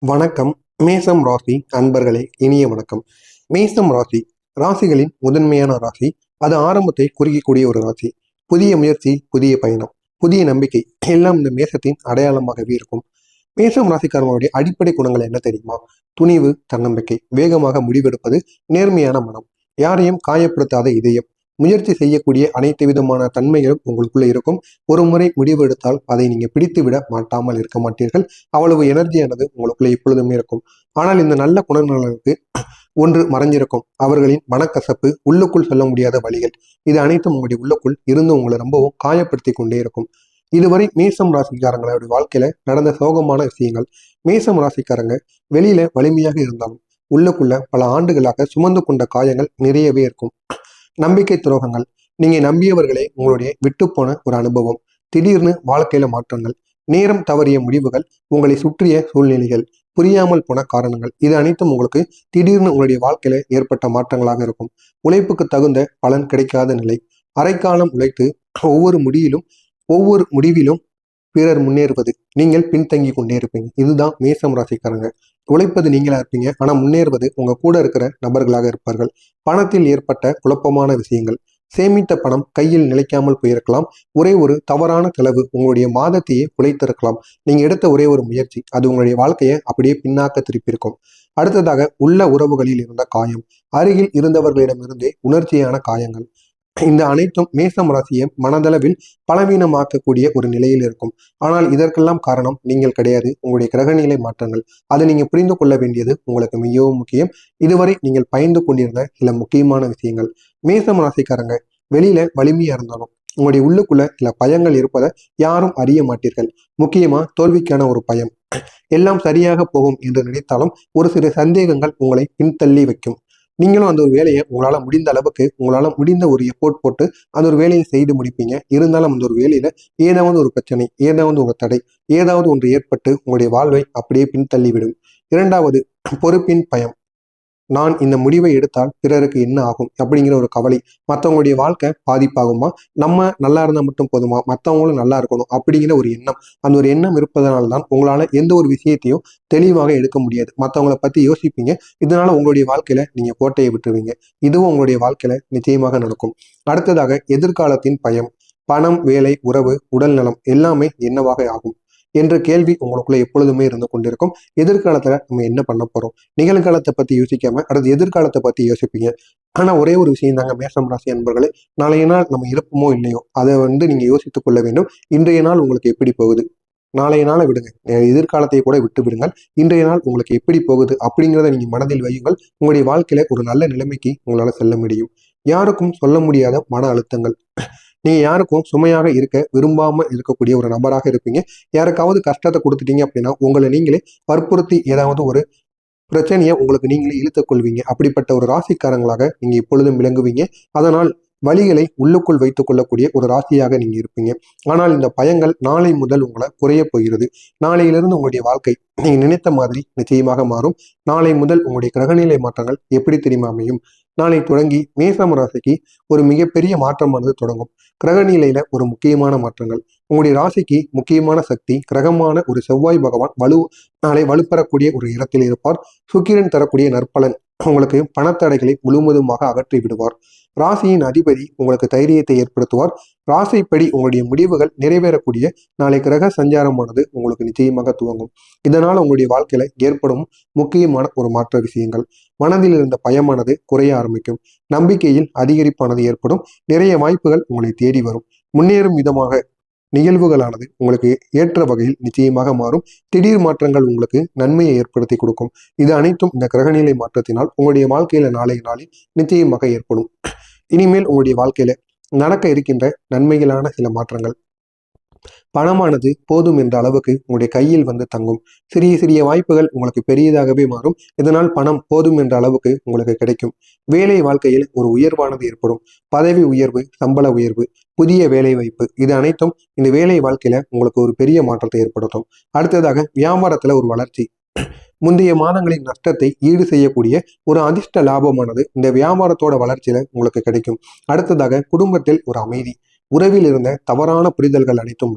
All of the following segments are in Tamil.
வணக்கம். மேசம் ராசி அன்பர்களே, இனிய வணக்கம். மேசம் ராசி ராசிகளின் முதன்மையான ராசி. அது ஆரம்பத்தை குறிக்கக்கூடிய ஒரு ராசி. புதிய முயற்சி, புதிய பயணம், புதிய நம்பிக்கை எல்லாம் இந்த மேசத்தின் அடையாளமாகவே இருக்கும். மேசம் ராசிக்காரர்களுடைய அடிப்படை குணங்கள் என்ன தெரியுமா? துணிவு, தன்னம்பிக்கை, வேகமாக முடிவெடுப்பது, நேர்மையான மனம், யாரையும் காயப்படுத்தாத இதயம், முயற்சி செய்யக்கூடிய அனைத்து விதமான தன்மைகளும் உங்களுக்குள்ள இருக்கும். ஒரு முறை முடிவு எடுத்தால் அதை நீங்க பிடித்து விட மாட்டாமல் இருக்க மாட்டீர்கள். அவ்வளவு எனர்ஜியானது உங்களுக்குள்ள எப்பொழுதுமே இருக்கும். ஆனால் இந்த நல்ல குணநலனுக்கு ஒன்று மறைஞ்சிருக்கும். அவர்களின் மனக்கசப்பு, உள்ளுக்குள் சொல்ல முடியாத வழிகள். இது அனைத்தும் உங்களுடைய உள்ளுக்குள் இருந்து உங்களை ரொம்பவும் காயப்படுத்தி கொண்டே இருக்கும். இதுவரை மேசம் ராசிக்காரங்களுடைய வாழ்க்கையில நடந்த சோகமான விஷயங்கள். மேசம் ராசிக்காரங்க வெளியில வலிமையாக இருந்தாலும் உள்ளுக்குள்ள பல ஆண்டுகளாக சுமந்து கொண்ட காயங்கள் நிறையவே இருக்கும். நம்பிக்கை துரோகங்கள், நீங்க நம்பியவர்களே உங்களுடைய விட்டுப்போன ஒரு அனுபவம், திடீர்னு வாழ்க்கையில மாற்றங்கள், நேரம் தவறிய முடிவுகள், உங்களை சுற்றிய சூழ்நிலைகள், புரியாமல் போன காரணங்கள், இது அனைத்தும் உங்களுக்கு திடீர்னு உங்களுடைய வாழ்க்கையில ஏற்பட்ட மாற்றங்களாக இருக்கும். உழைப்புக்கு தகுந்த பலன் கிடைக்காத நிலை, அரைக்காலம் உழைத்து ஒவ்வொரு முடிவிலும் பிறர் முன்னேறுவது, நீங்கள் பின்தங்கி கொண்டே இருப்பீங்க. இதுதான் மேசம் ராசிக்காரங்க. உழைப்பது நீங்களா இருப்பீங்க, ஆனா முன்னேறுவது உங்க கூட இருக்கிற நபர்களாக இருப்பார்கள். பணத்தில் ஏற்பட்ட குழப்பமான விஷயங்கள், சேமித்த பணம் கையில் நிலைக்காமல் போயிருக்கலாம். ஒரே ஒரு தவறான செலவு உங்களுடைய மாதத்தையே குலைத்திருக்கலாம். நீங்க எடுத்த ஒரே ஒரு முயற்சி அது உங்களுடைய வாழ்க்கையை அப்படியே பின்னாக்க திருப்பியிருக்கும். அடுத்ததாக, உள்ள உறவுகளில் இருந்த காயம், அருகில் இருந்தவர்களிடமிருந்தே உணர்ச்சியான காயங்கள், இந்த அனைத்தும் மேசம் ராசியை மனதளவில் பலவீனமாக்கக்கூடிய ஒரு நிலையில் இருக்கும். ஆனால் இதற்கெல்லாம் காரணம் நீங்கள் கிடையாது, உங்களுடைய கிரகநிலை மாற்றங்கள். அதை நீங்க புரிந்து கொள்ள வேண்டியது உங்களுக்கு மிகவும் முக்கியம். இதுவரை நீங்கள் பயந்து கொண்டிருந்த சில முக்கியமான விஷயங்கள். மேசம் ராசிக்காரங்க வெளியில வலிமையா இருந்தாலும் உங்களுடைய உள்ளுக்குள்ள சில பயங்கள் இருப்பதை யாரும் அறிய மாட்டீர்கள். முக்கியமா தோல்விக்கான ஒரு பயம். எல்லாம் சரியாக போகும் என்று நினைத்தாலும் ஒரு சில சந்தேகங்கள் உங்களை பின்தள்ளி வைக்கும். நீங்களும் அந்த ஒரு வேலையை உங்களால முடிந்த ஒரு எஃபோர்ட் போட்டு அந்த ஒரு வேலையை செய்து முடிப்பீங்க. இருந்தாலும் அந்த ஒரு வேலையில ஏதாவது ஒரு பிரச்சனை, ஏதாவது ஒரு தடை, ஏதாவது ஒன்று ஏற்பட்டு உங்களுடைய வாழ்வை அப்படியே பின்தள்ளிவிடும். இரண்டாவது, பொறுப்பின் பயம். நான் இந்த முடிவை எடுத்தால் பிறருக்கு என்ன ஆகும் அப்படிங்கிற ஒரு கவலை. மற்றவங்களுடைய வாழ்க்கை பாதிப்பாகுமா, நம்ம நல்லா இருந்தால் மட்டும் போதுமா, மற்றவங்களும் நல்லா இருக்கணும் அப்படிங்கிற ஒரு எண்ணம். அந்த ஒரு எண்ணம் இருப்பதனால்தான் உங்களால எந்த ஒரு விஷயத்தையும் தெளிவாக எடுக்க முடியாது. மற்றவங்களை பத்தி யோசிப்பீங்க. இதனால உங்களுடைய வாழ்க்கையில நீங்க கோட்டையை விட்டுருவீங்க. இதுவும் உங்களுடைய வாழ்க்கையில நிச்சயமாக நடக்கும். அடுத்ததாக, எதிர்காலத்தின் பயம். பணம், வேலை, உறவு, உடல் நலம் எல்லாமே என்னவாக ஆகும் என்ற கேள்வி உங்களுக்குள்ள எப்பொழுதுமே இருந்து கொண்டிருக்கும். எதிர்காலத்துல நம்ம என்ன பண்ண போறோம், நிகழ்காலத்தை பத்தி யோசிக்காம அடுத்து எதிர்காலத்தை பத்தி யோசிப்பீங்க. ஆனா ஒரே ஒரு விஷயம் தாங்க மேசம் ராசி அன்பர்களே, நாளைய நாள் நம்ம இருப்போமோ இல்லையோ அதை நீங்க யோசித்துக் கொள்ள வேண்டும். இன்றைய நாள் உங்களுக்கு எப்படி போகுது, நாளைய நாளை விடுங்க, எதிர்காலத்தை கூட விட்டு விடுங்கள். இன்றைய நாள் உங்களுக்கு எப்படி போகுது அப்படிங்கிறத நீங்க மனதில் வையுங்கள். உங்களுடைய வாழ்க்கையில ஒரு நல்ல நிலைமைக்கு உங்களால செல்ல முடியும். யாருக்கும் சொல்ல முடியாத மன அழுத்தங்கள். நீங்க யாருக்கும் சுமையாக இருக்க விரும்பாம இருக்கக்கூடிய ஒரு நபராக இருப்பீங்க. யாருக்காவது கஷ்டத்தை கொடுத்துட்டீங்க அப்படின்னா உங்களை நீங்களே வற்புறுத்தி ஏதாவது ஒரு பிரச்சனையை உங்களுக்கு நீங்களே இழுத்துக் கொள்வீங்க. அப்படிப்பட்ட ஒரு ராசிக்காரங்களாக நீங்க இப்பொழுதும் விளங்குவீங்க. அதனால் வலிகளை உள்ளுக்குள் வைத்துக் கொள்ளக்கூடிய ஒரு ராசியாக நீங்க இருப்பீங்க. ஆனால் இந்த பயங்கள் நாளை முதல் உங்களை குறைய போகிறது. நாளையிலிருந்து உங்களுடைய வாழ்க்கை நீங்க நினைத்த மாதிரி நிச்சயமாக மாறும். நாளை முதல் உங்களுடைய கிரகநிலை மாற்றங்கள் எப்படி தெரியுமா அமையும்? நாளை தொடங்கி மேசம் ராசிக்கு ஒரு மிகப்பெரிய மாற்றமானது தொடங்கும். கிரகநிலையில ஒரு முக்கியமான மாற்றங்கள். உங்களுடைய ராசிக்கு முக்கியமான சக்தி கிரகமான ஒரு செவ்வாய் பகவான் நாளை வலுப்பெறக்கூடிய ஒரு இடத்தில் இருப்பார். சுக்கிரன் தரக்கூடிய நற்பலன் உங்களுக்கு பணத்தடைகளை முழுவதுமாக அகற்றி விடுவார். ராசியின் அதிபதி உங்களுக்கு தைரியத்தை ஏற்படுத்துவார். ராசிப்படி உங்களுடைய முடிவுகள் நிறைவேறக்கூடிய நாளை கிரக சஞ்சாரமானது உங்களுக்கு நிச்சயமாக துவங்கும். இதனால் உங்களுடைய வாழ்க்கையில ஏற்படும் முக்கியமான ஒரு மாற்ற விஷயங்கள். மனதில் இருந்த பயமானது குறைய ஆரம்பிக்கும். நம்பிக்கையில் அதிகரிப்பானது ஏற்படும். நிறைய வாய்ப்புகள் உங்களை தேடி வரும். முன்னேறும் விதமாக நிகழ்வுகளானது உங்களுக்கு ஏற்ற வகையில் நிச்சயமாக மாறும். திடீர் மாற்றங்கள் உங்களுக்கு நன்மையை ஏற்படுத்தி கொடுக்கும். இது அனைத்தும் இந்த கிரகநிலை மாற்றத்தினால் உங்களுடைய வாழ்க்கையில நாளைய நாளில் நிச்சயமாக ஏற்படும். இனிமேல் உங்களுடைய வாழ்க்கையில நடக்க இருக்கின்ற நன்மைகளான சில மாற்றங்கள். பணமானது போதும் என்ற அளவுக்கு உங்களுடைய கையில் தங்கும். சிறிய சிறிய வாய்ப்புகள் உங்களுக்கு பெரியதாகவே மாறும். இதனால் பணம் போதும் என்ற அளவுக்கு உங்களுக்கு கிடைக்கும். வேலை வாழ்க்கையில் ஒரு உயர்வானது ஏற்படும். பதவி உயர்வு, சம்பள உயர்வு, புதிய வேலை வாய்ப்பு, இது அனைத்தும் இந்த வேலை வாழ்க்கையில உங்களுக்கு ஒரு பெரிய மாற்றத்தை ஏற்படுத்தும். அடுத்ததாக, வியாபாரத்துல ஒரு வளர்ச்சி. முந்தைய மாதங்களின் நஷ்டத்தை ஈடு செய்யக்கூடிய ஒரு அதிர்ஷ்ட லாபமானது இந்த வியாபாரத்தோட வளர்ச்சியில உங்களுக்கு கிடைக்கும். அடுத்ததாக, குடும்பத்தில் ஒரு அமைதி. உறவில் இருந்த தவறான புரிதல்கள் அனைத்தும்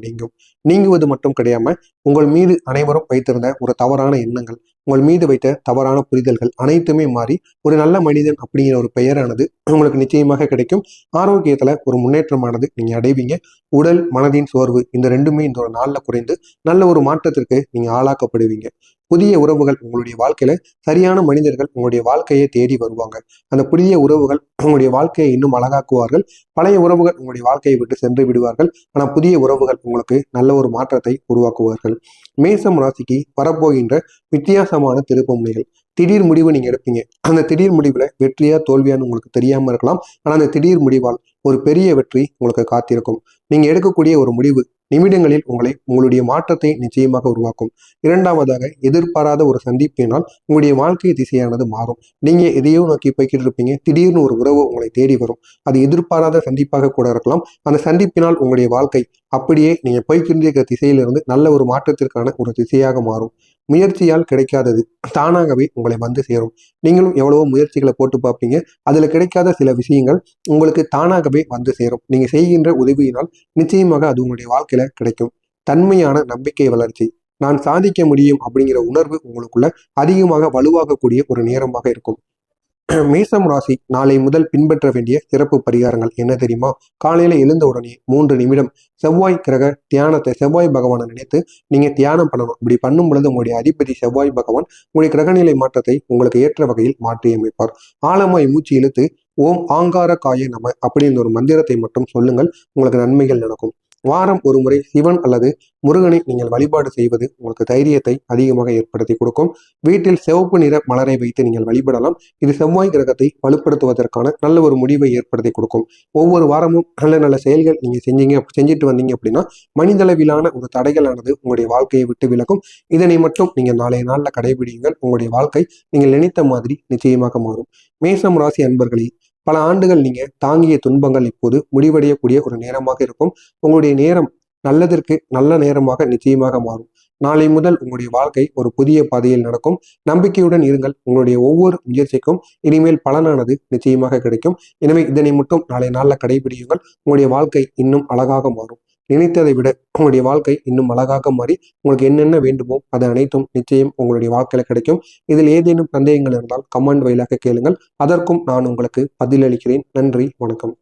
நீங்குவது மட்டும் கிடையாம உங்கள் மீது அனைவரும் வைத்திருந்த ஒரு தவறான எண்ணங்கள், உங்கள் மீது வைத்த தவறான புரிதல்கள் அனைத்துமே மாறி ஒரு நல்ல மனிதன் அப்படிங்கிற ஒரு பெயரானது உங்களுக்கு நிச்சயமாக கிடைக்கும். ஆரோக்கியத்துல ஒரு முன்னேற்றமானது நீங்க அடைவீங்க. உடல் மனதின் சோர்வு இந்த ரெண்டுமே இந்த ஒரு நாள்ல குறைந்து நல்ல ஒரு மாற்றத்திற்கு நீங்க ஆளாக்கப்படுவீங்க. புதிய உறவுகள் உங்களுடைய வாழ்க்கையில சரியான மனிதர்கள் உங்களுடைய வாழ்க்கையை தேடி வருவாங்க. அந்த புதிய உறவுகள் உங்களுடைய வாழ்க்கையை இன்னும் அழகாக்குவார்கள். பழைய உறவுகள் உங்களுடைய வாழ்க்கையை விட்டு சென்று விடுவார்கள். ஆனா புதிய உறவுகள் உங்களுக்கு நல்ல ஒரு மாற்றத்தை உருவாக்குவார்கள். மேசம் ராசிக்கு வரப்போகின்ற வித்தியாசமான திருப்பமுனைகள். திடீர் முடிவு நீங்க எடுப்பீங்க. அந்த திடீர் முடிவுல வெற்றியா தோல்வியான்னு உங்களுக்கு தெரியாம இருக்கலாம். ஆனா அந்த திடீர் முடிவால் ஒரு பெரிய வெற்றி உங்களுக்கு காத்திருக்கும். நீங்க எடுக்கக்கூடிய ஒரு முடிவு நிமிடங்களில் உங்களுடைய மாற்றத்தை நிச்சயமாக உருவாக்கும். இரண்டாவதாக, எதிர்பாராத ஒரு சந்திப்பினால் உங்களுடைய வாழ்க்கை திசையானது மாறும். நீங்க எதையோ நோக்கி போய்கிட்டு இருப்பீங்க. திடீர்னு ஒரு உறவு உங்களை தேடி வரும். அது எதிர்பாராத சந்திப்பாக கூட இருக்கலாம். அந்த சந்திப்பினால் உங்களுடைய வாழ்க்கை அப்படியே நீங்க போய்கின்ற திசையிலிருந்து நல்ல ஒரு மாற்றத்திற்கான ஒரு திசையாக மாறும். முயற்சியால் கிடைக்காதது தானாகவே உங்களை வந்து சேரும். நீங்களும் எவ்வளவோ முயற்சிகளை போட்டு பார்ப்பீங்க. அதுல கிடைக்காத சில விஷயங்கள் உங்களுக்கு தானாகவே வந்து சேரும். நீங்க செய்கின்ற உதவியினால் நிச்சயமாக அது உங்களுடைய வாழ்க்கையில கிடைக்கும். தன்மையான நம்பிக்கை வளர்ச்சி. நான் சாதிக்க முடியும் அப்படிங்கிற உணர்வு உங்களுக்குள்ள அதிகமாக வலுவாகக்கூடிய ஒரு நேரமாக இருக்கும். மேசம் ராசி நாளை முதல் பின்பற்ற வேண்டிய சிறப்பு பரிகாரங்கள் என்ன தெரியுமா? காலையில எழுந்த உடனே 3 நிமிடம் செவ்வாய் கிரக தியானத்தை, செவ்வாய் பகவானை நினைத்து நீங்க தியானம் பண்ணணும். இப்படி பண்ணும் பொழுது உங்களுடைய அதிபதி செவ்வாய் பகவான் உங்களுடைய கிரகநிலை மாற்றத்தை உங்களுக்கு ஏற்ற வகையில் மாற்றி அமைப்பார். ஆழமாய் மூச்சு இழுத்து ஓம் ஆங்கார காய நம அப்படின்ற ஒரு மந்திரத்தை மட்டும் சொல்லுங்கள். உங்களுக்கு நன்மைகள் நடக்கும். வாரம் ஒரு முறை சிவன் அல்லது முருகனை நீங்கள் வழிபாடு செய்வது உங்களுக்கு தைரியத்தை அதிகமாக ஏற்படுத்தி கொடுக்கும். வீட்டில் சிவப்பு நிற மலரை வைத்து நீங்கள் வழிபடலாம். இது செவ்வாய் கிரகத்தை வலுப்படுத்துவதற்கான நல்ல ஒரு முடிவை ஏற்படுத்தி கொடுக்கும். ஒவ்வொரு வாரமும் நல்ல நல்ல செயல்கள் நீங்க செஞ்சுட்டு வந்தீங்க அப்படின்னா மனிதளவிலான ஒரு தடைகளானது உங்களுடைய வாழ்க்கையை விட்டு விலகும். இதனை மட்டும் நீங்க நாளைய நாள்ல கடைபிடியுங்கள். உங்களுடைய வாழ்க்கை நீங்கள் நினைத்த மாதிரி நிச்சயமாக மாறும். மேசம் ராசி அன்பர்களே, பல ஆண்டுகள் நீங்க தாங்கிய துன்பங்கள் இப்போது முடிவடையக்கூடிய ஒரு நேரமாக இருக்கும். உங்களுடைய நேரம் நல்லதற்கு நல்ல நேரமாக நிச்சயமாக மாறும். நாளை முதல் உங்களுடைய வாழ்க்கை ஒரு புதிய பாதையில் நடக்கும். நம்பிக்கையுடன் இருங்கள். உங்களுடைய ஒவ்வொரு முயற்சிக்கும் இனிமேல் பலனானது நிச்சயமாக கிடைக்கும். எனவே இதனை மட்டும் நாளை நாள்ல கடைபிடியுங்கள். உங்களுடைய வாழ்க்கை இன்னும் அழகாக மாறும். நினைத்ததை விட உங்களுடைய வாழ்க்கை இன்னும் அழகாக மாறி உங்களுக்கு என்னென்ன வேண்டுமோ அது அனைத்தும் நிச்சயம் உங்களுடைய வாழ்க்கையில கிடைக்கும். இதில் ஏதேனும் சந்தேகங்கள் இருந்தால் கமெண்ட் வாயிலாக கேளுங்கள். அதற்கும் நான் உங்களுக்கு பதிலளிக்கிறேன். நன்றி, வணக்கம்.